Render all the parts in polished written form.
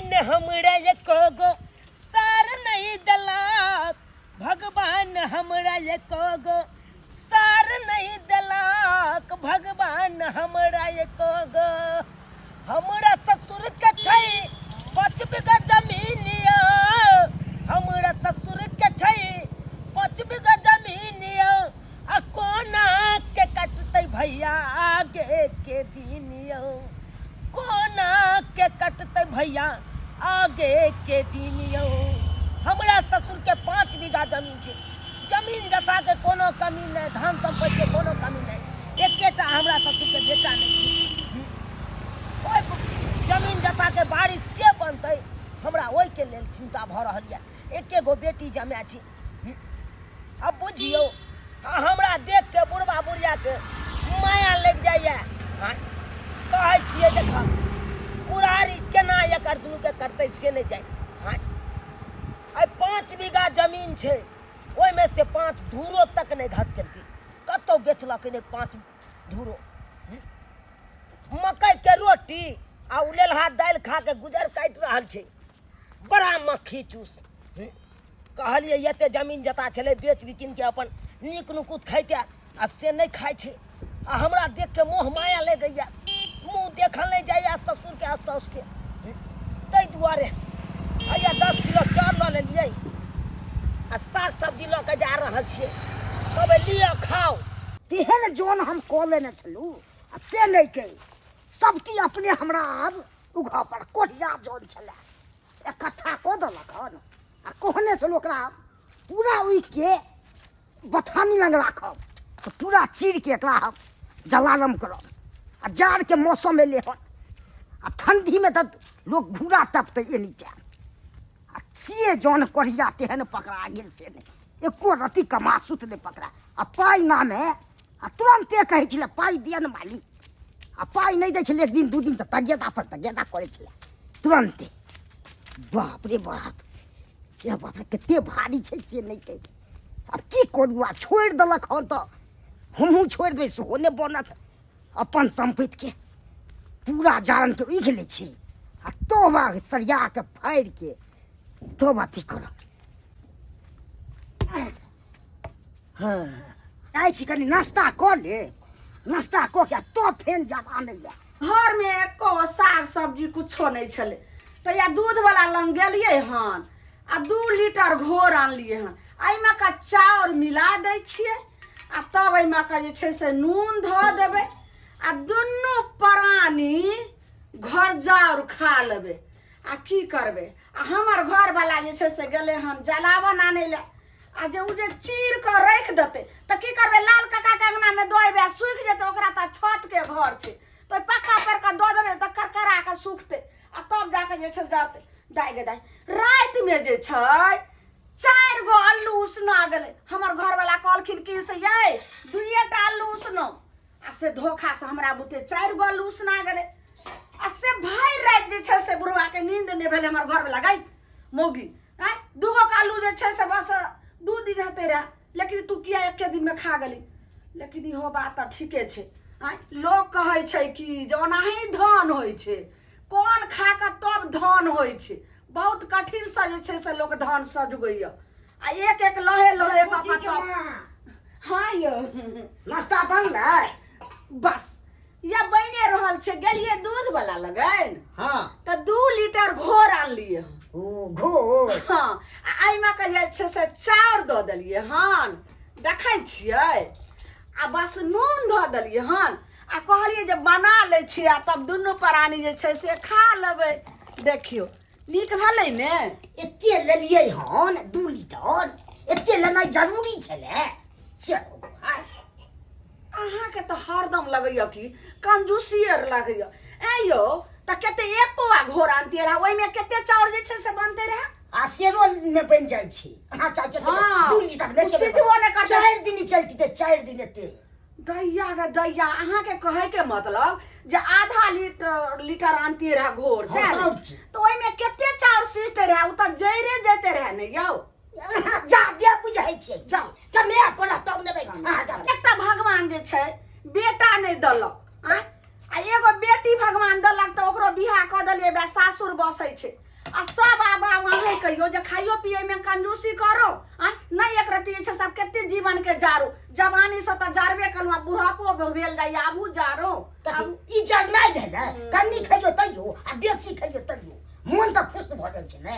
भगवान हमरा एको गो सार नहीं दलाक भगवान हमरा एको गो सार नहीं दलाक भगवान हमरा एको गो हमरा ससुर के छै 5 बीघा जमीनिया हमरा ससुर के छै 5 बीघा जमीनिया आ कोना के कटतै भैया आगे के दिनिया कोना के कटतै भैया आगे के दिनिया हमरा ससुर के 5 बीघा जमीन छै जमीन जता के कोनो कमी नहीं धान संपत्ति के कोनो कमी नहीं एकेटा हमरा ससुर के बेटा नहीं छै जमीन जता के बारिश के बनतै हमरा ओइ के लेल चिंता भ रहल या एके गो बेटी जमै छी अब बुझियो हमरा देख के बुढ़वा बुढ़िया के माया लग जाइए कहै छियै देखा पुरारी केना एकर दुनू के करतै से नहीं जाए 5 बीघा जमीन छै ओइमे से 5 धूरो तक नहीं घास केलकै कतौ बेचलक नहीं 5 धूरो मकई के रोटी आ उलेलहा दालि खा के गुजर काटि रहल छै बड़ा मक्खी चूस कहलिए एते जमीन जता छलै बेच बिकिन के अपन नीक नुकुत खैते आ से नहीं खाइ छै आ हमरा देख के मोह माया ले गैया मुँह देखल नहीं जाइए ससुर के साउस के ताहि दुआरे आइया 10 किलो चाउर लऽ लेलियै आ साग सब्जी लऽ के जा रहल छियै कहबै लिअ खाओ तेहन जोन हम कऽ लेने छलू आ से नहीं के सबटी अपने हमरा आब उघा पर कोढ़िया जोन छलै इकट्ठा कऽ देलक हन आ कहने छलू ओकरा पूरा उइ के बथानी लग राखब तो पूरा चीर के एकरा हम जलालम करब आ जाड़ के मौसम एले हन आ ठंडी में तऽ लोग घूरा तपतै एनी टाइम आ से जौन कोढ़िया तेहन पकड़ा गेल से नहीं एको रति कमासुत नहीं पकड़ा आ पाइ नामे आ तुरंते कहै छलै पाइ दिअ ने मालिक आ पाइ नहीं दै छलै 1 दिन 2 दिन तऽ तगेदा पर तगेदा करै छलै तुरंते बाप रे बाप ये बाप रे कते भारी छै से नहीं कहि अब की करू आ छोड़ि देलक हन तऽ हमहूँ छोड़ि देबै सेहो नहि बनत अपन संपत्ति के पूरा जारन के उघि लै छी आ तब सरिया के फाड़ि के तब अथी करब हाँ जाइ छी कनि नाश्ता कऽ ले नाश्ता कऽ के तब फेन जाब आनै लए घर में एको साग सब्जी कुछो नहीं छले तैया दूध वाला लंग गेलिए हन आ 2 लीटर घोर आनलिए हन एहिमे का चाउर मिला दै छियै आ तब एहिमे का जे छै से नून धऽ देबै आ दुनू प्राणी घर जाउर खा लेबै आ की करबै आ हमर घर वाला जे छै से गेलै हन जलावन आनै लए आ जे उ जे चीर के राखि देतै तऽ की करबै लाल काका के अंगना में दऽ एबै सूखि जेतै ओकरा तऽ छत के घर छै तो पक्का पर का दऽ देबै तऽ करकरा के सूखतै आ तब जाके जे छै जाते दाइ गे दाइ राति में जे छै 4 गो आलू उसना गेलै हमर घर वाला कहलखिन कि से ये 2टा आलू उसनो आ से धोखा से हमरा बुते 4 गो आलू उसना गेलै आ से भाई राति जे छै से बुढ़वा के नींद नहीं भेलै हमर घर वाला गई मौगी 2 गो आलू जे छै से बस 2 दिन हेतै रह लेकिन तू किया एके दिन में खा गेली लेकिन इहो बात तऽ ठीके छै लोग कहै छै कि जे ओनाही धन होइ छै कोन खा के तब धन होइ छै बहुत कठिन से जे छै से लोग धन सजगैया आ एक लहे लहे पापा तब हाँ यो नाश्ता बनलै बस या बने रहल छै गेलिए दूध वाला लगन हाँ तऽ 2 लीटर घोर आनलिए ओ घोर हाँ आ एहिमे के जे छै से चाउर दऽ देलिए हन देखै छियै आ बस नून धऽ देलिए हन आ कहलिए जे बना लै छियै आ तब दुनू प्राणी जे छै से खा लेबै देखियो नीक भेलै ने एते लेलिए हन 2 लीटर एते लेनाइ जरूरी छलै से अहाँके तऽ हरदम लगैया कि कंजूसियर लगैया ए यो तऽ कते 1 पौआ घोर आनतियै रहा ओइमे कते चाउर जे छै से बनते रहा आ सेरो में बन जाइ छै अहाँ चाहे 2 लीटर में सिझबो ने करतै 4 दिन चलती तऽ 4 दिन एते दैया गे दैया अहाँके कहे के मतलब जे आधा लीटर आनतियै रहा घोर से तो ओइमे कते चाउर सिझते रहा उ तऽ जइरे जेते रहा ने यौ जा दे बुझाइ छै जाओ कमे पड़ा तब ने एकटा भगवान जे छै बेटा नहीं दलक आ एगो बेटी भगवान दलक तऽ ओकरो बियाह कऽ देलियै बे सासुर बसै छै आ सब आब अहाँ कहियो जे खाइयो पिए में कंजूसी करो आ नहीं एक रती छै सब केते जीवन के जारो जवानी से त जारबे कलवा बुढ़ापो भेल जाय आबू जारो ई जर नहीं भेलै कन्नी खइयो तइयो आ बेसी खइयो तइयो मोन त खुश भ जाइ छै ने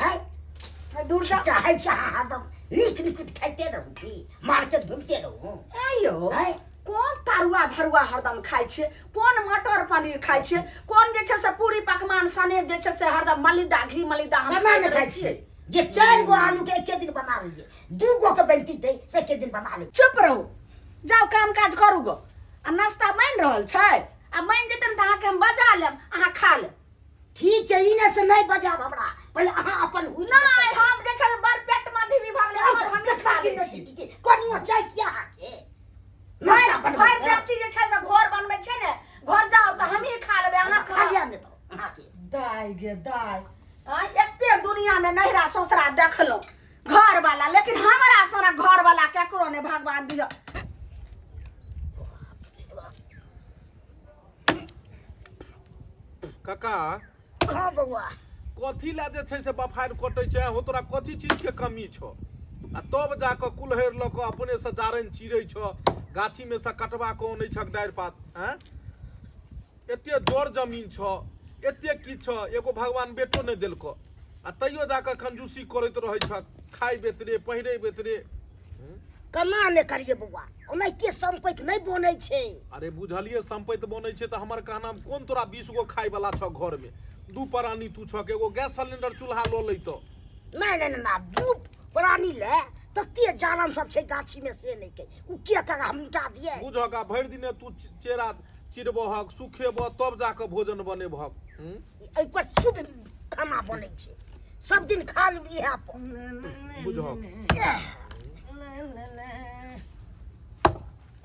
हैं दूर जा चाहे हरदम नीक नीक खाइते रहू की मार्केट घूमते रहू आयो हैं कौन तरुआ भरुआ हरदम खाइ छै कौन मटर पनीर खाइ छै कौन जे छै से पूरी पकवान सने जे छै से हरदम मलिदा घी मलिदा हम केना ने खाइ छियै जे 4 गो आलू के एके दिन बना लीजिए 2 गो के बनती थे से एके दिन बना ली चुप रहू जाओ काम काज करू गो आ नाश्ता बनि रहल छै आ बनि जेतै त अहाँके हम बजा लेब अहाँ खा लेब ठीक छै इने से नहीं बजाब हमरा पहले अहाँ अपन नहीं हम जे छै बड़ पेट मधी विभाग ले हम खा लै छी कोनियो चाय किया के भरि देखची जे छै से घर बनबै छै ने घर जाओ त हमही खा लेबै अहाँ खा लिया ने तो अहाँ के दाय गे दाय आ एते दुनिया में नहिरा ससुरा देखलो घर वाला लेकिन हमरा सना घर वाला केकरो ने भगवान दिया काका हां बउआ कथी ला जे छै से बफार कटै छै हो तोरा कथी चीज के कमी छौ आ तब जाके कुल्हैर ल के अपने से जारनि चिरै छौ गाछी में से कटवा के ओनै छक डारि पात हैं एते जोर जमीन छौ एते की छौ एगो भगवान बेटो नहि देलको आ तैयो जाके कंजूसी करैत रहै छक खाइ बेतरे पहिरे बेतरे कना ने करिए बउआ ओना के संपैत नहीं बनै छै अरे बुझलिए संपैत बनै छै त हमर कहना कोन तोरा 20 गो खाइ वाला छौ घर में 2 प्राणी तू छक एगो गैस सिलेंडर चूल्हा ल लैतो नहीं ना 2 प्राणी ले तते जानम सब छै गाछी में से नहीं के उ के का हम लुटा दिए बुझका भरि दिने तू चेरा चिरबहक सुखेबह तब जाके भोजन बनेबहक एहि पर शुद्ध खाना बनै छै सब दिन खा ली है बुझक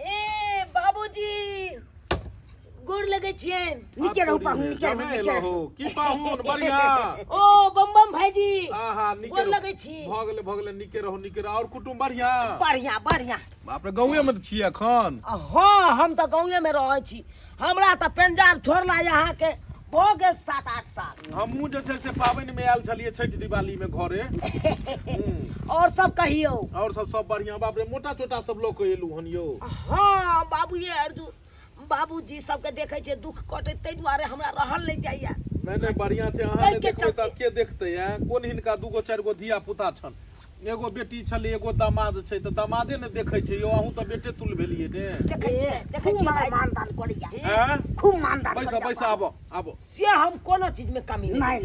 ए बाबूजी गोर लगे छियन निके रहू पाहुन निके रहू की पाहुन बढ़िया ओ बम बम भाईजी आहा निके गोर लगे छी भ गेले निके रहू और कुटुम बढ़िया बढ़िया बढ़िया बाप रे गांवे में छियै एखन हाँ हम तो गाँवे में रहे छी हमरा तो पंजाब छोड़ला यहाँ के हो गए 7-8 साल हमहूँ जे छै से पाबनि में आयल छलियै छठि दिवाली में घरे और सब कहियो और सब बढ़िया बाप रे मोटा चोटा सब लोग एलू हन यो हाँ बाबू ये अर्जुन बाबूजी सबके देखे छे दुख कटे तै दुआरे हमरा रहल नहीं जाइया नहीं बढ़िया छै अहाँ ने देखबै त के देखतै कोन हिनका 2 गो 4 गो धिया पुता छन एगो बेटी छले एगो दामाद छै त दामादे ने देखै छै यो अहूँ त बेटे तुल भेलिए ने देखै छी मानदान करिया हैं खूब मानदान पैसा आबो से हम कोनो चीज में कमी नहीं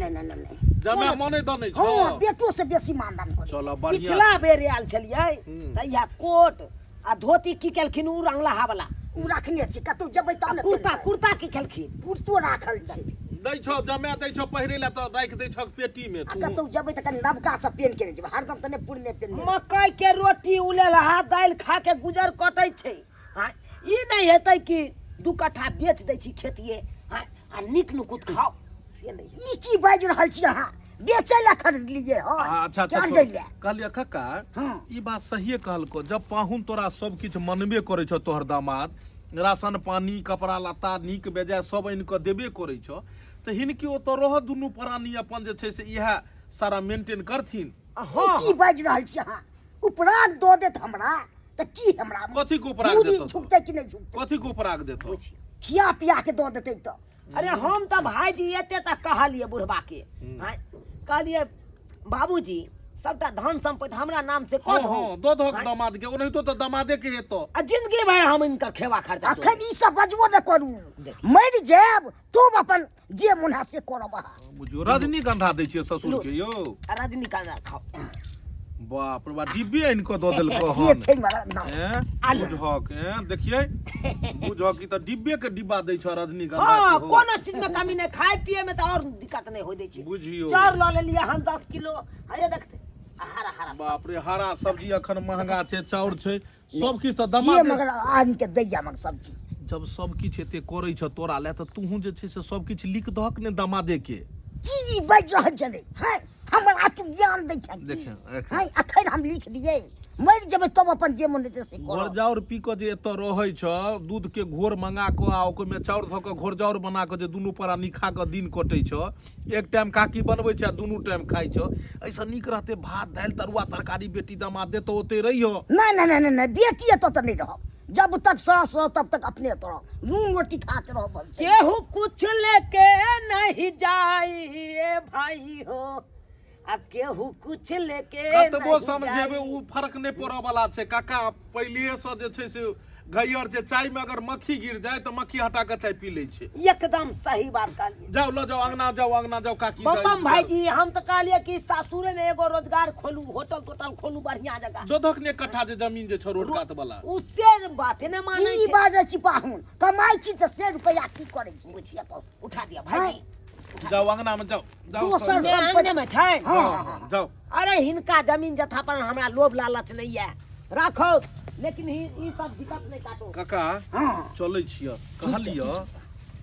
जमे मने द नहीं छौ हां बेटो से बेसी मानदान करिया चलो बढ़िया पिछला बेर आयल छलियै तैया कोट आ धोती की केलखिन उ रंगलाहा वाला उ रखने छी कतौ जबै त ने कुर्ता की खेलखिन कुर्तो राखल छै दै छौ जमे दै छौ पहिरे ला त राख दै छौ पेटी में आ कतौ जबै त कनी नवका से पेन के जेबै हरदम त ने पुरने पेन मकई के रोटी उलेल हाथ दाल खा के गुजर कटै छै हां ई नहीं हेतै कि 2 कट्ठा बेच दै छी खेतिए हां आ निक नुकुत खाओ से नहीं ई की बाज रहल छी अहाँ बेचै ला खरीद लिए हां अच्छा कहलिए काका ई बात सहिए कहलको जब पाहुन तोरा सब किछ मनबे करै छौ तोहर दामाद राशन पानी कपड़ा लत्ता नीक बेजाय सब आनि के देबे करै छौ त हिनकी ओत रह दुनू प्राणी अपन जे छै से इहा सारा मेंटेन करथिन की बाज रहल छी अहाँ उपराग दो देत हमरा त की हमरा कथी को उपराग देत झुकते कि नहीं झुकते कथी को उपराग देत खिया पिया के दो देते त अरे हम तो भाईजी एते तक कहलिए बुढ़बा के कहलिए बाबूजी सबटा धन संपत्ति हमरा नाम से कह दो दो दामाद के ओनहितो त दामादे के हेतो आ जिंदगी भर हम इनका खेवा खर्चा अखन ई सब बजबो न करू मर जाब तुम अपन जे मुन्हा से करब बुझियो रजनीगंधा दै छियै ससुर के यो रजनीगंधा खाओ बाप रे बा डिब्बे इनको दो देलको से छै मला बुझक देखिए बुझक त डिब्बे के डिब्बा दै छ रजनीगंधा हां कोनो चीज में कमी नहीं खाए पिए में तो और दिक्कत नहीं होय दै छी बुझियो चार ल ले लिया हम 10 किलो अरे देखते हरा बाप रे हरा सब्जी अखन महंगा छै चाउर छै सब किछ त दमा मगर आन के दैया मगर सब्जी जब सब किछ एते करै छ तोरा ले त तूहू जे छै से सब किछ लिख दहक ने दमादे के की बाज रहल छले हैं हमर आतु ज्ञान दै छै देखिए हैं अखन हम लिख दिए मर जेबै तब अपन जे मन हेतै से करब। घोरजाउर पी कऽ जे एतऽ रहै छ, दूध के घोर मंगा कऽ आ ओहिमे चाउर धऽ कऽ घोरजाउर बना कऽ जे दुनू प्राणी खा कऽ दिन कटै छ, एक टाइम काकी बनबै छै आ दुनू टाइम खाइ छ, ऐसा नीक रहतै भात दालि तरुआ तरकारी बेटी दामाद देतौ ओते रहियो। नहीं नहीं नहीं नहीं, बेटी एतऽ तऽ नहीं रहब। जब तक सास हो तब तक अपने तो रहो, नून रोटी खाते रहो। बल से केहू कुछ लेके नहीं जाइए भाई हो, आ केहू कुछ लेके कतबो नहीं समझेबै जाइए। उ फर्क नहि पड़ऽ वाला छै काका। पहिले से जे छै से घैयर जे चाय में अगर मक्खी गिर जाए तो मक्खी हटा के चाय पी लै छै। एकदम सही बात कहलिए। जाओ लो जाओ अंगना जाओ काकी बम भाईजी हम तो कहलिए कि सासुरे में एगो रोजगार खोलू, होटल तोटल खोलू बढ़िया जगह। दोधक ने कट्ठा जे जमीन जे छ रोड कात वाला, उससे बात न माने ई बाजे छी पाहुन, कमाई छी तऽ 100 रुपया की करे छी बुझिया तो उठा दिया भाईजी। जाओ अंगना में जाओ दोसर मैं आंगने में छै। जाओ। अरे हिनका जमीन जथा पर हमरा लोभ लालच नहीं है, राखो, लेकिन ई सब दिक्कत नहीं काटो। काका हाँ। चलै छियै, कहलियै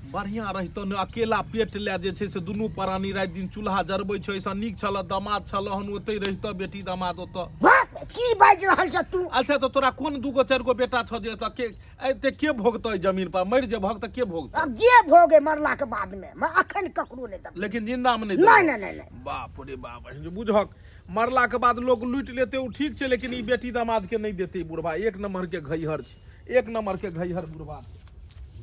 बढ़िया रहितो ने अकेला पेट ले जे छै से दुनू प्राणी राति दिन चूल्हा जरबै छै, ऐसा नीक छल दामाद छल हन ओतै रहितो बेटी दामाद ओतऽ। बात की बाज रहल छ तू? अच्छा तो तोरा कोन दूगो चारि गो बेटा छ जे एतऽ के एते के भोगतै जमीन पर? मरि जे भोग तऽ के भोगतै? अब जे भोगे मरला के बाद में मैं अखन ककरो नहीं दब। लेकिन जिंदा में नहीं नहीं नहीं नहीं नहीं। बाप रे बाप, बुझक मरला के बाद लोग लूट लेते उ ठीक छै, लेकिन ई बेटी दामाद के नहीं देते। बुढ़वा एक नंबर के घैहर छै, एक नंबर के घैहर बुढ़वा छै।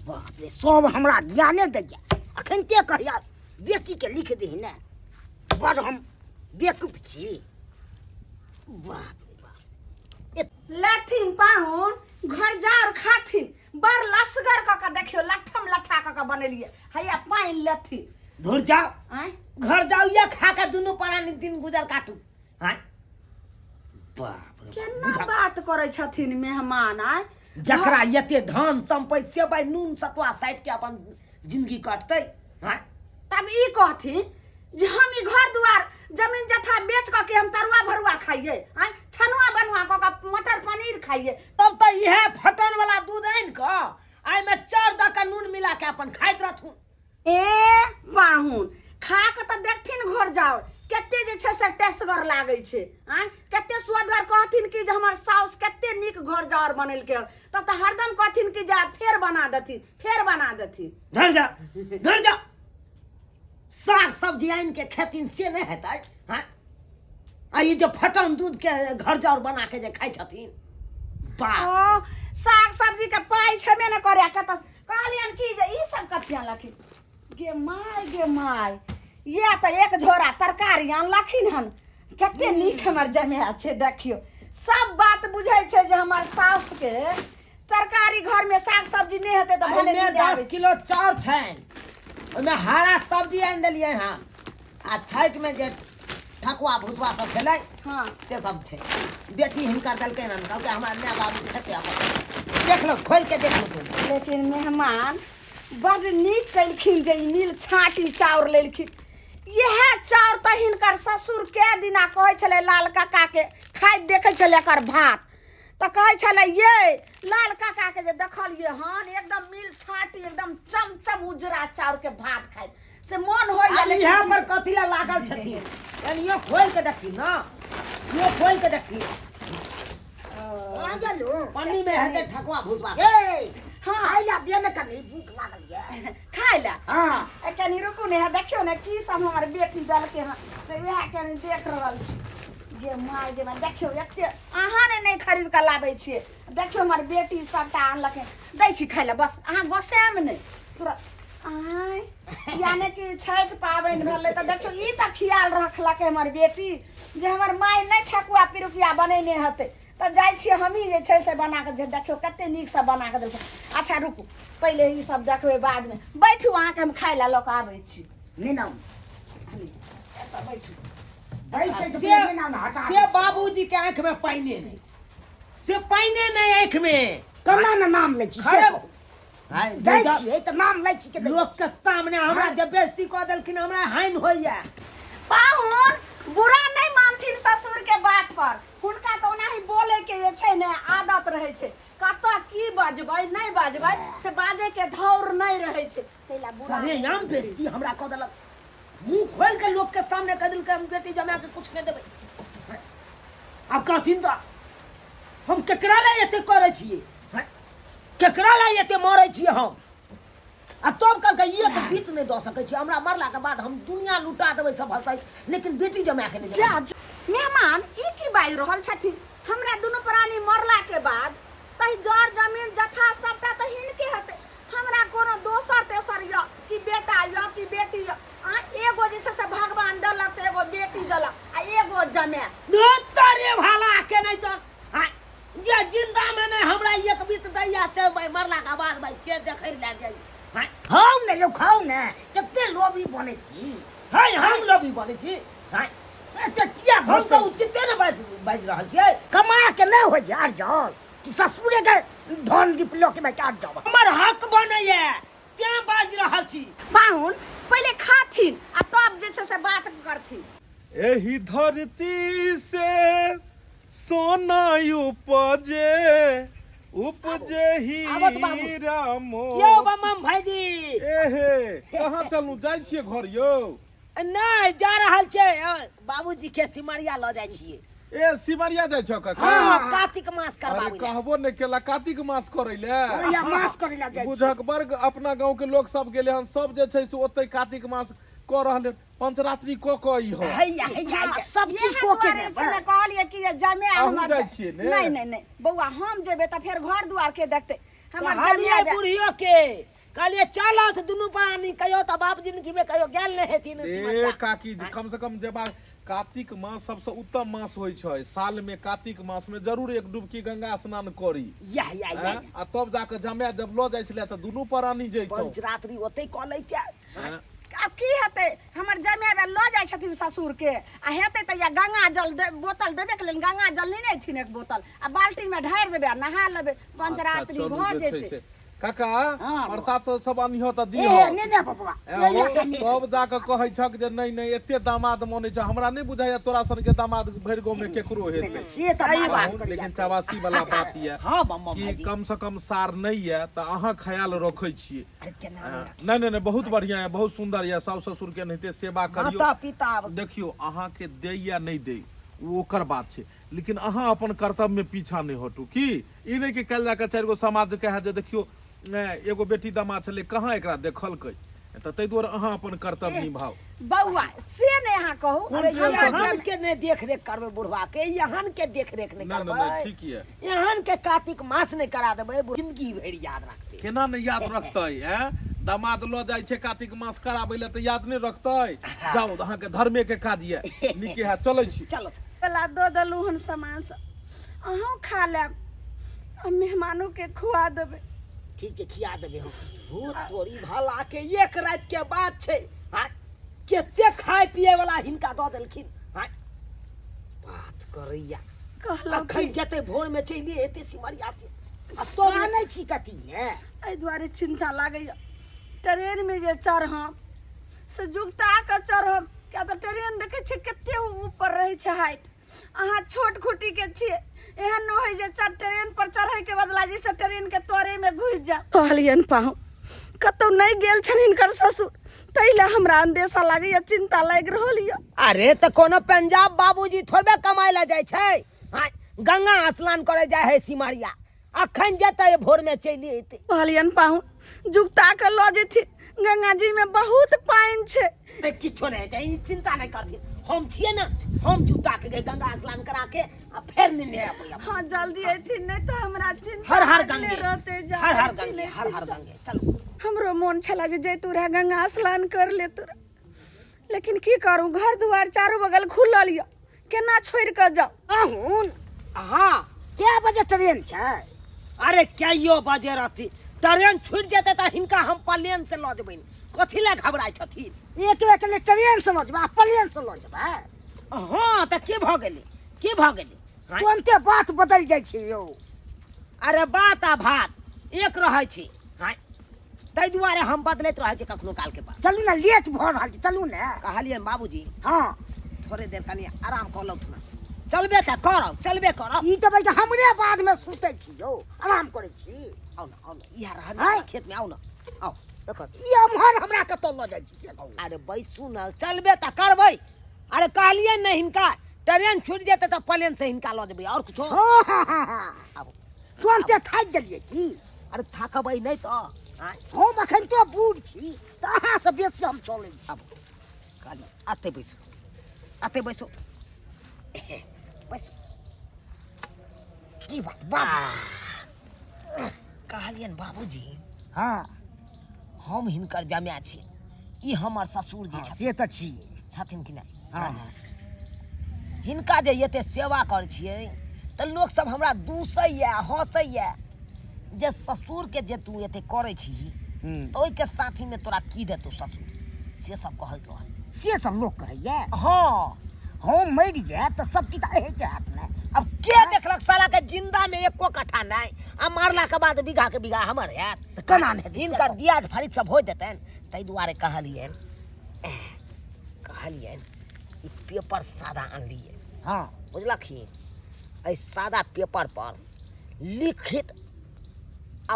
बाप रे सब हमरा ज्ञाने दैया। अखन के कहिया बेटी के लिख दही ने, बड़ हम बेकूफ छी। बाप रे बाप। लेथिन पाहुन घर जाओ खाथिन, बड़ लसगर क के देखियो लठम लठा क के बनेलिए हैया पानी लेथिन। धुर जाओ, आय घर जाओ या खा के दुनू प्राणी दिन गुजर काटू। हां बाप रे केना बात करे छथिन मेहमान। आय जकरा यते धन संपत्ति से भाई नून सतुआ साइड के अपन जिंदगी कटतै। हां तब ई कहथिन जे हम ई घर दुआर जमीन जथा बेच क के हम तरुआ भरुआ खाइए, आय छनुआ बनवा क के मटर पनीर खाइए। तब तो यह फटन वाला दूध आन के आइ में 4 द के नून मिला के अपन खाइत रहथुन। ए पाहुन खा के त देखथिन घर जाओ कते जे छै से टेस्टगर लागे छै। आय कते स्वादगर कहथिन कि जे हमर साउस कते नीक घर जाओर बनेलकै, तब त हरदम कहथिन कि जा फेर बना देथिन। धर जा साग सब्जी आन के खेतिन से नहीं हेतै। हां आ ई जो फटन दूध के घर जाओर बना के जे खाइ छथिन, बाप ओ साग सब्जी के पाई छेबे न करे के त कहलियन कि जे ई सब कथिया लखिन। गे माय ये त एक झोरा तरकारी आनलखिन हन, कते नीक हमर जमाया छै। देखियो सब बात बुझै छै जे हमर साउस के तरकारी घर में साग सब्जी नहीं हेतै त भने में 10 किलो चाउर छै, ओमे हरा सब्जी आन देलियै हां, आ छठ में जे ठकुआ भुसवा सब छलै हां से सब छै। बेटी हिनकर देलकै हन, कहलकै हमरा माय बाबू खेते अपन। देख लो खोल के देख लो। लेकिन मेहमान बड़ नीक कलखिन जे ई मिल छाँटी चाउर लेलखिन। यह चाउर त हिनकर ससुर के दिना कहै छलै लाल काका के खाइ देखै छलै एकर भात, त कहै छलै ये लाल काका के जे देखलिए हन एकदम मिल छाँटी एकदम चमचम उजरा चाउर के भात खाइ से मन होय अरे यहाँ पर कथी ला लागल छथिन? यानी यो खोल के देखती ना, यो खोल के देखती आ गेलू पन्नी में है ठकुआ भुसवा। ए हाँ। आइला दे न कनी भूख लागल ये। खाइ ला। हां कनी रुकू ने, देखियो ने की सब हमर बेटी देलकै हन से वएह कनी देख रहल छी। गे माय गे माय देखियो एते अहाँ ने नहीं खरीद के लाबै छियै, देखियो हमर बेटी सबटा आनलकै दै छी खाइ ला। बस अहाँ गोसाम नहीं तुरंत आय यानी कि छठ पाबनि भेलै त देखियो ई त खियाल रखलकै हमर बेटी जे हमर माय नहीं ठकुआ पिरुकिया बनेने हतै त जाइ छियै हमही जे छै से बना के जे देखियो कते नीक से बना के देलकै। अच्छा रुकू पहिले ई सब देखबै बाद में, बैठू अहाँ के हम खाइ ला लऽ के आबै छी। नहीं ना एतऽ बैठू। ऐसे तो से नहीं ना हटा से बाबूजी के आंख में पाइने नहीं, से पाइने नहीं आंख में। कना ना नाम ले छी से खराब। कहू। हां दै छियै त नाम लै छी के दै लोग के सामने हमरा जब बेइज्जती क देलखिन हमरा हानि होइया। पाहुन बुरा नहीं मानथिन ससुर के बात पर, हुनका तो ओनाही बोले के जे छै ने आदत रहे छै, कतऽ की बजबै नहीं बजबै से बाजे के धौर नहीं रहे छै। तैला बुरा सरेआम बेइज्जती हमरा क देलक, मुंह खोल के लोग के सामने कह दिल के हम बेटी जमा के कुछ नहीं देबै। अब कहथिन तो हम केकरा ला एते करे छिए हैं? केकरा ला एते मरे छिए हम आ तब कल के एक बीत नहीं दो सके छी हमरा मरला के बाद हम दुनिया लुटा देबै सब हंसै लेकिन बेटी जमा के नहीं जा जा। मेहमान ई की बाजि रहल छथिन हमरा दुनू प्राणी मरला के बाद तही जर जमीन जथा सबटा तऽ हिनके हेतै हमरा कोनो दोसर तेसर य कि बेटा य कि बेटी य आ एगो जे छै से भगवान देलक तऽ एगो बेटी देलक आ एगो जमे दो तारे भाला के नहीं तो हां जे जिंदा में नहीं हमरा एक बीत दैया से भाई मरला के बाद भाई के देखै ला जाई हां खाऊ ने यौ खाऊ ने कते लोभी बने छी हां हम लोभी बोलै छी हां एते किया हम घुसै तो उचिते ने बाज रहल छियै कमा के नहीं हो यार जान कि ससुरे के धन दीपलो के मैं काट जाब हमर हक बनैया तें बाज रहल छी पाहुन पहिले खाथिन आ तब जे छै से बात करथिन एही धरती से सोना उपजे उपजे आवत बाबू। हीरा मोती। यो बमम भाईजी एहे कहाँ चलू जाइ छियै घर यौ नहीं जा रहल छै बाबूजी के सिमरिया ल जाइ छियै ए सिमरिया जाइ छौ कका हां कार्तिक मास अरे करबाबै कहबो नहीं केला कार्तिक मास करे ले या मास करे ला जाय छी बुझक वर्ग अपना गांव के लोग सब गेले हन सब जे छै से ओते कार्तिक मास क रहले पंचरात्रि क ई हो हैया हैया सब चीज को के दुआरे छै ने कहलिए कि जमे अहूँ हमर जाइ छियै ने? नहीं नहीं नहीं बौआ हम जेबै तऽ फेर घर दुआर के देखतै हमर कहलिए जमे बुढ़ियो के कहलिए चलत दुनू प्राणी कहियो त बाप जिंदगी में कहियो गेल नहीं हेथिन ए सिमरिया काकी कम से कम जब कार्तिक मास सबसे उत्तम मास होय छै साल में कार्तिक मास में जरूर एक डुबकी गंगा स्नान करी या हैं? आ तब जाके जमे जब लो जाइ छले त दुनू प्राणी जइतो पंचरात्रि ओते क लैते हैं? अब की हेतै हमर जमे लऽ जाइ छथिन ससुर के आ हेतै तऽ या गंगा जल बोतल देबे के लेल गंगा जल नहि ने थिन एक बोतल आ बाल्टी में ढारि देबै आ नहा लेबै पंचरात्रि अच्छा, चलू भऽ जे छै जेतै से। काका हाँ। प्रसाद सब आनिहो त ए दिहो ने ने बबुआ तब जाके कहै छक जे नहीं नहीं एते दामाद मने छै हमरा नहीं बुझाइया तोरा सन के दामाद भरि गांव में केकरो हेतै से सब सही बात बात लेकिन चवासी वाला बात ये हां बम्मा कि भाईजी कम से कम सार नहीं है त अहाँ ख्याल रखै छियै अरे केना नहीं नहीं नहीं बहुत बढ़िया है बहुत सुंदर है सास ससुर के नहिते सेवा करियो माता पिता देखियो अहाँ के दे या नहीं दे वो ओकर बात छै लेकिन अहाँ अपन कर्तव्य में पीछा नहीं हटू की ई नहीं कि कल जाके 4 गो समाज कहे जे देखियो एगो बेटी दामाद छले कहाँ एकरा देखलकै त तै दुआरे अहाँ अपन कर्तव्य निभाओ बौआ से नहि अहाँ कहू कोन अरे प्रेम हमरा से- यहान के नहीं देख रेख करबे बुढ़वा के यहान के देख रेख नहीं नहीं नहीं नहीं करबे ठीक है यहान के कार्तिक मास नहीं करा देबे जिंदगी भर याद रखते केना नहीं याद रखतै हैं दामाद लो जाइ छै कार्तिक मास कराबै ले त याद नहीं रखतै जाओ अहाँ के धर्मे के काज ये नीके है चलै छी चलो पला दो देलू हन सामान सब अहूँ खा लेब आ मेहमानों के खुआ देबै ठीक है खिया देबे हम भूत तोरी भला के एक रात के बाद छै हां केते खाय पिए वाला हिनका दऽ देलखिन हां बात करैया कहलहुँ अखन कि जते भोर में चली एते सिमरिया से आ तो मानै छी कथी ने एहि दुआरे चिंता लागैया ट्रेन में जे चढ़ब से जुगता के चढ़ब किया तऽ ट्रेन देखै छियै कते ऊपर रहै छै हाइट अहाँ छोट खुटी के छियै एहन न होइ जे ट्रेन पर चढ़ै के बदला जैसे ट्रेन के तोरे में घुस जा कहलियन पाहु कतौ नहीं गेल छन हिनकर ससुर तैला हमरा अंदेशा लागैया चिंता लागि रहल यऽ अरे तो कोनो पंजाब बाबूजी थोड़बे कमाय ला जाय छै हां गंगा स्नान करे जाय है सिमरिया अखन जते भोर में चली एते कहलियन पाहु जुगता के लऽ जेथिन गंगा जी में बहुत पानि छै नहीं किछो नहीं है ई चिंता नहीं करथि हम छिए ना हम जूता के गंगा स्नान करा के आ फिर नहीं आबे हाँ जल्दी एथिन नहीं तो हमरा चिंता हर हर लागले गंगे रहते जा हर हर एथिन, गंगे हर एथिन हर तो। गंगे चलो हमरो मोन छला जे जैतू रहे गंगा स्नान कर लेतू रहे लेकिन की करूं घर दुआर चारों बगल खुलल य केना छोड़ के जाओ अहुन हां के बजे ट्रेन छै अरे कईयो बजे रहती ट्रेन छूट जेते त हिनका हम प्लेन से ल देबै कथि ला घबराय छथिन एक एक ले ट्रेन से लऽ जेबै प्लेन से लऽ जेबै हां त के भ गेलै हां? तुरंते बात बदल जाइ छै यौ अरे बात आ भात एक रहै छै हां तै दुआरे हम बदलैत रहै छी कखनो काल के बाद चलू ने लेट भऽ रहल छै चलू ने कहलियन बाबूजी हाँ थोड़े देर कनी आराम कर लौ थोड़ा चलबे त करब चलबे करब ई तऽ भाई हमरे बाद में सुतै छी यौ आराम करै छी आउ ना इहा हैं? रहन खेत में आउ ना आउ देखत ई अमहर हमरा कतऽ लऽ जाइ छी से कहू अरे बैसू ना चलबे त करबै अरे कहलिए नहीं हिनका ट्रेन छूट जेतै तऽ प्लेन से हिनका लऽ जेबै और कुछो हाँ तुरंते थाकि गेलियै की अरे थकबै नहीं तो हम अखन तो बूढ़ छी तऽ अहाँ से बेसी हम चलै छी अब काली आते बैसो बैसो की बात बाबू कहलियन बाबूजी हाँ हम हिनकर जमाय छी ई हमर ससुर जी से तऽ छी छथिन कि नहीं हाँ हिनका जे एते सेवा करै छियै तऽ लोक सब हमरा दूसैया हंसैया जे ससुर के जे तू एते करै छी तऽ ओहिके साथी में तोरा की देतौ ससुर से सब कहैत रह से सब लोग कहैया हाँ हम मरि जाए तऽ सब की तऽ के हाथ में अब के देखलक साला के जिंदा में एको कट्ठा नहीं आ मारला के बाद बीघा के बीघा हमर हैत तऽ केना नहि हेतै? हिनकर दियाद फरीद सब हो जेतन ताहि दुआरे कहलियन ई पेपर सादा आनलिए हाँ बुझलखिन एहि सादा पेपर पर लिखित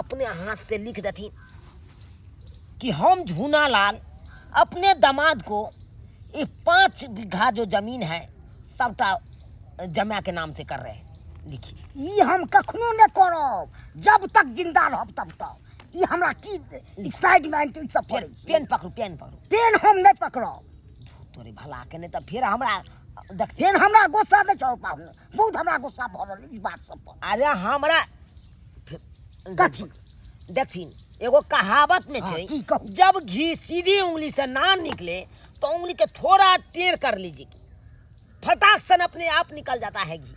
अपने हाथ से लिख देथिन कि हम झूनालाल अपने दामाद को ये 5 बीघा जो जमीन है सबटा जमा के नाम से कर रहे हैं लिखिए ई हम कखनो नहीं करब जब तक जिंदा रहब तब तक ई हमरा की साइड में आनि के ई सब करै छी पेन पकड़ू पेन हम नहीं पकड़ब तोरे भला के नहीं तो फिर हमरा देख फेर हमरा गुस्सा नहीं चढ़ पाऊ बहुत हमरा गुस्सा भऽ रहल इस बात सब पर अरे हमरा कथी देखिन एगो कहावत में हाँ, छै की कहू? जब घी सीधी उंगली से ना निकले तो उंगली के थोड़ा टेढ़ कर लीजिए फटाक से अपने आप निकल जाता है घी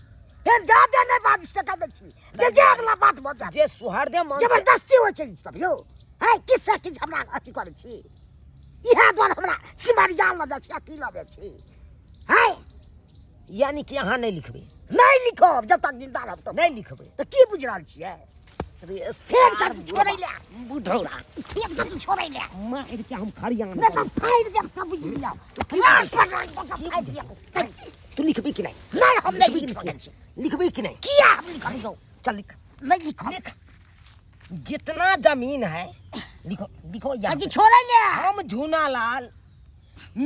फेर ज्यादा नहीं बात से कर दै छी जे अगला बात भऽ जात जे सुहरदे मन से- जबरदस्ती होइ छै ई सब यौ है किससे किछ हमरा अथी करै छी इहे द्वारा हमरा सिमरिया लऽ जाइ छी अथी लऽ जाइ छी है यानी कि अहाँ नहीं लिखबे नहीं लिखब जब तक जिंदा रहब तब नहीं लिखबे तऽ की बुझ रहल छियै अरे फेर कथी छोड़ै ले बुढ़ौरा फेर कथी छोड़ै ले मार के हम खड़िया नहीं तो फाड़ि देब सब बुझ लिअ फाड़ि देब तू लिखबी कि नहीं नहीं हम नहीं लिख सकै छी लिखबी कि नहीं किया हम लिखब लिखो चल लिख नहीं लिखब लिख जितना जमीन है लिखो लिखो यहाँ अजी पे। छोड़ै ले हम झूनालाल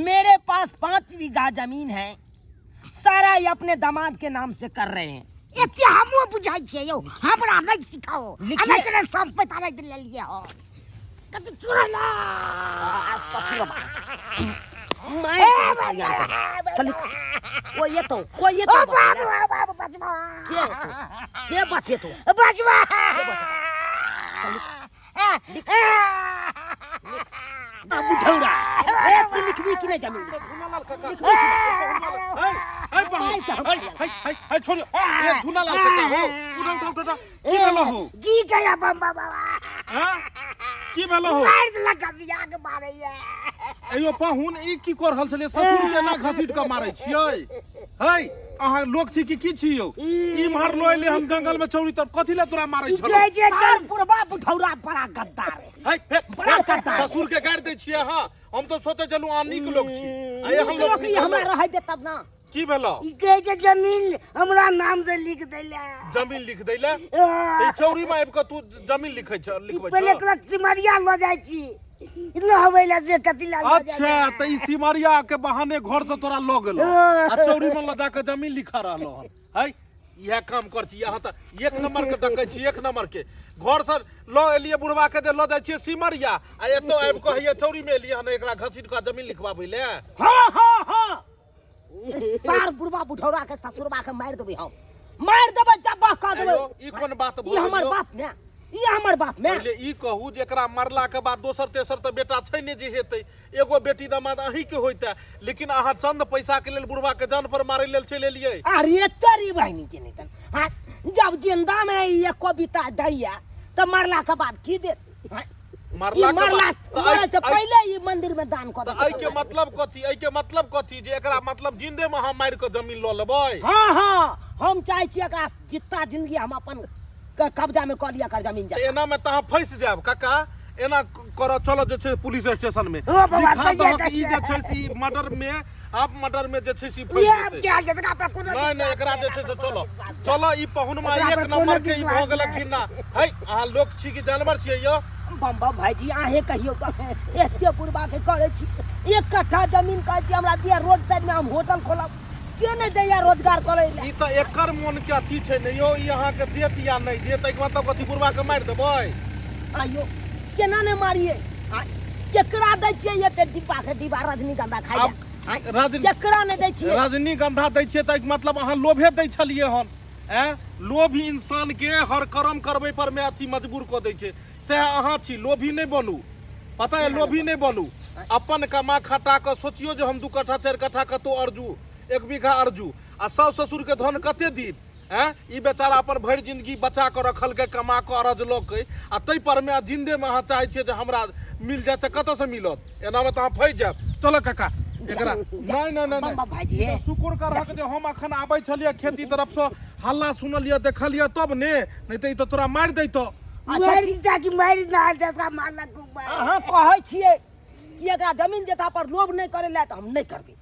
मेरे पास 5 बीघा जमीन है सारा ये अपने दामाद के नाम से कर रहे हैं एते हमो बुझाइ छियै यौ हमरा नहीं सिखाओ लिखिए। नहीं करे सब पैसा नहीं ले लिए हो कथी छोड़ै ले ससुर ए, चल कोई ये तो ओ बाबू बचवा के बचे तो बचवा बुढ़ौरा ए तू लिखबी कि नहीं जमीन छोड़ ए झूनालाल काका हो उठा की भेलो हो की गया बम बाबा हां की भेलो हो मार देलक गजिया के मारे ये अयो पाहुन ई की कर रहल छले ससुर के ना घसीट के मारै छियै है अहाँ लोग छी की छी यौ ई मार लो एले हम जंगल में चौरी तब कथि ले तोरा मारै छलो के जे चल पुरबा बुढ़ौरा बड़ा गद्दार है है बड़ा गद्दार है। ससुर के गाड़ दै छियै हां हम तो सोचे चलू अहाँ नीक लोग छी आइ हम लोग लोग हमरा रह दे तब ना की भेलो के जे जमीन हमरा नाम से लिख देला जमीन लिख दैले ई चौरी में आबि के तू जमीन लिखै छ लिखबै पहले छ तोरा सिमरिया ल जाइ छी लहबै ला जे कथी ला अच्छा त ई सिमरिया के बहाने घर से तोरा ल गेलो आ चौरी में ल जाके जमीन लिखा रहलो हन है यह काम कर छी यहाँ त एक नंबर के डकै छी एक नंबर के घर से ल एलिए बुढ़वा के दे ल जाइ छी सिमरिया आ एतो आबि के हैया चौरी में एलिए हन एकरा घसीट के जमीन लिखवाबै ले हाँ सार बुढ़वा बुढ़ौरा के ससुरबा के मार देबै हम मार देबै जब्बा कह देबै अयो ई कोन बात ये हमर बोलियो बाप ने ये हमर बाप ने पहिले ई कहू जे एकरा मरला के बाद दोसर तेसर त बेटा छै ने जे हेतै एगो बेटी दामाद अही के होइता लेकिन अहाँ चंद पैसा के लेल बुढ़वा के जान पर मारै लेल चलि एलिए अरे तेरी बहनी के नहीं तन हाँ जब जिंदा में ये कविता दैया तो मरला के बाद की दे मरला के मरला बाद मरे से पहले ही मंदिर में दान कर त एहि के मतलब कथी एहि के मतलब कथी जे एकरा मतलब जिंदे में हम मारि के जमीन ल लेबै हाँ हाँ हम चाहे छी एकरा जितना जिंदगी हम अपन कब्जा में कर लिया कर जमीन जा एना में त अहाँ फंस जायब काका एना कर चलो जे छै पुलिस स्टेशन में ओ बाबा, दिखा सही है, दहक ई जे छै सी मर्डर में आप मर्डर में जे छै सी फंस ये अब जेतै क्या जगह पर कोनो नहीं नहीं एकरा जे छै से चलो चलो ई पहुनमा एकरा एक पर नंबर कोनो के ई विश्वास भ गेलक नहीं। कि ना है अहाँ लोग छी कि जानवर छियै यो बम बम भाईजी आहे कहियो तो एते पुरबा के करे छी 1 कट्ठा जमीन कह छी हमरा दिया रोड साइड में हम होटल खोलब से नहीं दैया रोजगार करे ले ई तो एकर मन के अथी छै ने यो ई अहाँ के देत या नहीं देत एक मतलब कथी बुढ़वा के मार देबै आयो केना ने मारिए केकरा दै छियै एते डिब्बा के डिब्बा रजनीगंधा खाइ अब केकरा ने दै छियै रजनीगंधा दै छियै तऽ मतलब अहाँ लोभे दै छलियै हन लोभी इंसान के हर कर्म करबै पर में अथी मजबूर कऽ दै छै से अहाँ छी लोभी नहीं बनू पता है लोभी नहीं बनू अपन कमा खटा के सोचियो जे हम 2 कट्ठा 4 कट्ठा कतौ अर्जू 1 बीघा अर्जू आ सास ससुर के धन कते दिन ई बेचारा अपन भरि जिंदगी बचा के रखल के कमा के अरजलक आ तै पर में जिंदे में अहाँ चाहै छियै जे हमरा मिल जाए तऽ कतऽ से मिलत एना में तऽ अहाँ फँसि जायब चलो काका एकरा नहीं भाईजी शुक्र करहक जे हम अखन आबै छलियै खेती तरफ से हल्ला सुनलियै देखलियै तब ने नहीं तऽ ई तऽ तोरा मारि दैतो अच्छा की मारि ना जकरा मारला अहाँ कहै छियै कि एकरा जमीन जथा पर लोभ नहीं करे ला तऽ हम नहीं करबै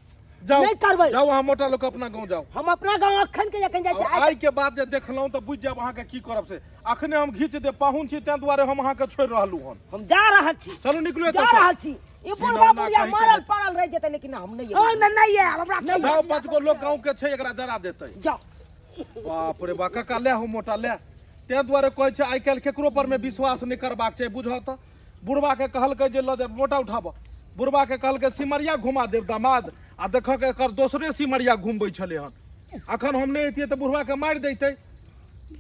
जाओ नहीं करबै जाओ अहाँ मोटा लोग अपना गांव जाओ हम अपना गांव अखन के जखन जाइ छै आई के बाद जे देखलहुं तऽ बुझ जाब अहाँ के की करब से अखने हम घीच दे पाहुन छी तै दुआरे हम अहाँ के छोड़ रहलू हन हम जा रहल छी चलू निकलू जा रहल छी ई बुढ़वा बुढ़िया मारल पड़ल रह जेतै लेकिन हम नहीं नहीं है हमरा जाओ 5 गो लोग गांव के छै एकरा जरा देतै जाओ बाप रे बा काका ले हो मोटा ले तै दुआरे कहै छै आइ काल्हि केकरो पर में विश्वास नहीं करबाक छै बुझ त बुढ़वा के कहलकै जे ल दे मोटा उठाब बुढ़वा के कहलकै सिमरिया घुमा देव दामाद आ देखक एकर दोसरे सिमरिया घुमबै छले हन अखन हम नहीं एतियै तऽ बुढ़वा के मारि दैतै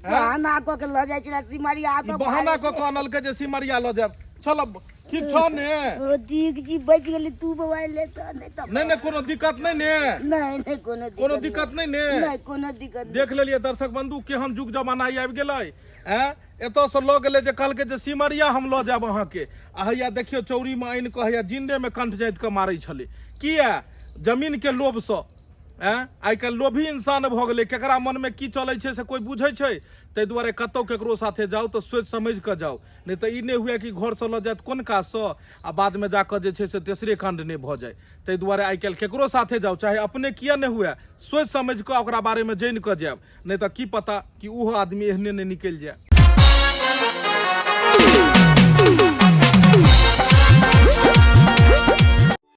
बहाना क के ल जाइ छै सिमरिया ई बहाना क के आनलकै जे सिमरिया ल जाब चल ठीक छ ने ओ दीक जी बच गेली तू मोबाइल ले त नहीं कोनो दिक्कत नहीं ने नहीं कोनो दिक्कत नहीं ने नहीं कोनो दिक्कत देख लेलिए दर्शक बंधु केहन जुग जमाना आबि गेलै एतऽ से लऽ गेलै जे कहलकै जे सिमरिया हम लऽ जायब अहाँके आ हैया देखियौ चौरी में आनि कऽ हैया जिंदे में कंठ जाइत कऽ मारै छलै किया जमीन के लोभ से आइ काल्हि लोभी इंसान भऽ गेलै केकरा मन में की चलै छै से कोई बुझै छै ताहि दुआरे कतौ केकरो साथे जाओ तऽ सोचि समझि कऽ जाओ नहीं तऽ ई नहीं हुए कि घर से लऽ जायत कोन काज से आ बाद में जाकर जे छै से तेसरे कांड नहीं भऽ जाए ताहि दुआरे आइ काल्हि केकरो साथे जाओ चाहे अपने किया नहीं हुए सोचि समझि कऽ ओकरा बारे में जानि कऽ जायब नहीं तऽ की पता कि ओहो आदमी एहने नहीं निकलि जाए